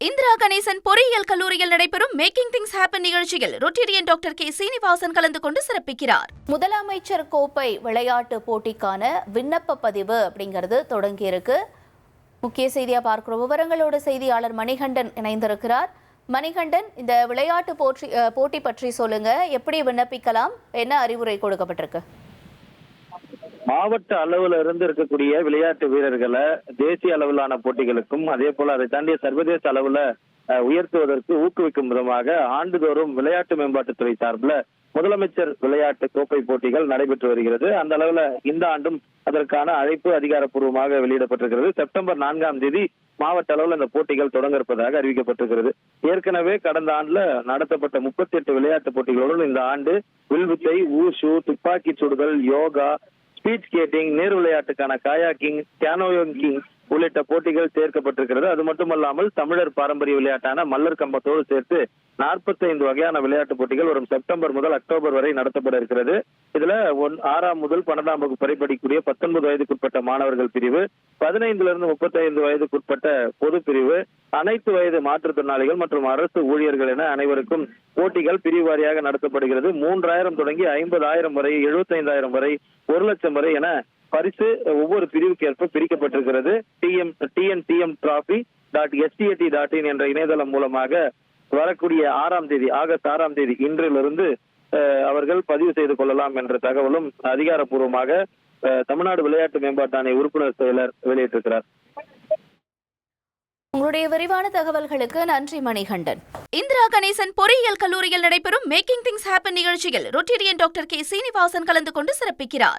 இந்திரா கணேசன் பொறியியல் கல்லூரியில் நடைபெறும் மேக்கிங் திங்ஸ் ஹேப்பன் நிகழ்ச்சியில் ரொட்டேரியன் டாக்டர் கே சீனிவாசன் கலந்து கொண்டு சிறப்பிக்கிறார். முதலமைச்சர் கோப்பை விளையாட்டு போட்டிக்கான விண்ணப்ப பதிவு அப்படிங்கிறது தொடங்கியிருக்கு. முக்கிய செய்தியா பார்க்கிறோம். விவரங்களோட செய்தியாளர் மணிகண்டன் இணைந்திருக்கிறார். மணிகண்டன், இந்த விளையாட்டு போட்டி பற்றி சொல்லுங்க. எப்படி விண்ணப்பிக்கலாம்? என்ன அறிவுரை கொடுக்கப்பட்டிருக்கு? மாவட்ட அளவுல இருந்து இருக்கக்கூடிய விளையாட்டு வீரர்களை தேசிய அளவிலான போட்டிகளுக்கும் அதே போல அதை தாண்டிய சர்வதேச அளவுல உயர்த்துவதற்கு ஊக்குவிக்கும் விதமாக ஆண்டுதோறும் விளையாட்டு மேம்பாட்டுத்துறை சார்பில் முதலமைச்சர் விளையாட்டு கோப்பை போட்டிகள் நடைபெற்று வருகிறது. அந்த அளவுல இந்த ஆண்டும் அதற்கான அழைப்பு அதிகாரப்பூர்வமாக வெளியிடப்பட்டிருக்கிறது. செப்டம்பர் 4ஆம் தேதி மாவட்ட அளவில் இந்த போட்டிகள் தொடங்க இருப்பதாக அறிவிக்கப்பட்டிருக்கிறது. ஏற்கனவே கடந்த ஆண்டுல நடத்தப்பட்ட 38 விளையாட்டு போட்டிகளுடன் இந்த ஆண்டு வில்வித்தை, ஊஷு, துப்பாக்கி சுடுதல், யோகா, ஸ்பீட் ஸ்கேட்டிங், நீர் விளையாட்டுக்கான காயாக்கிங், கேனோயிங் உள்ளிட்ட போட்டிகள் சேர்க்கப்பட்டிருக்கிறது. அது மட்டுமல்லாமல் தமிழர் பாரம்பரிய விளையாட்டான மல்லர் கம்பத்தோடு சேர்த்து 45 வகையான விளையாட்டு போட்டிகள் வரும் செப்டம்பர் முதல் அக்டோபர் வரை நடத்தப்பட இருக்கிறது. இதுல 6ஆம் முதல் 12ஆம் வகுப்பு வரை படிக்கக்கூடிய 19 வயதுக்குட்பட்ட மாணவர்கள் பிரிவு, 15 35 வயதுக்குட்பட்ட பொது பிரிவு, அனைத்து வயது மாற்றுத்திறனாளிகள் மற்றும் அரசு ஊழியர்கள் என அனைவருக்கும் போட்டிகள் பிரிவு வாரியாக நடத்தப்படுகிறது. 3000 தொடங்கி 50,000 வரை, 75,000 வரை, 1 லட்சம் வரை என பரிசு ஒவ்வொரு பிரிவுக்கு ஏற்ப பிரிக்கப்பட்டிருக்கிறது. tnTMtrophy.stat.in என்ற இணையதளம் மூலமாக வரக்கூடிய 6ஆம் தேதி, ஆகஸ்ட் 6ஆம் தேதி இன்றிலிருந்து அவர்கள் பதிவு செய்து கொள்ளலாம் என்ற தகவலும் அதிகாரப்பூர்வமாக தமிழ்நாடு விளையாட்டு மேம்பாட்டு ஆணைய உறுப்பினர் செயலர் வெளியிட்டிருக்கிறார். உங்களுடைய விரிவான தகவல்களுக்கு நன்றி மணிகண்டன். இந்திரா கணேசன் பொறியியல் கல்லூரியில் நடைபெறும் மேக்கிங் திங்ஸ் ஹேப்பன் நிகழ்ச்சியில் ரொட்டேரியன் டாக்டர் கே சீனிவாசன் கலந்து கொண்டு சிறப்பிக்கிறார்.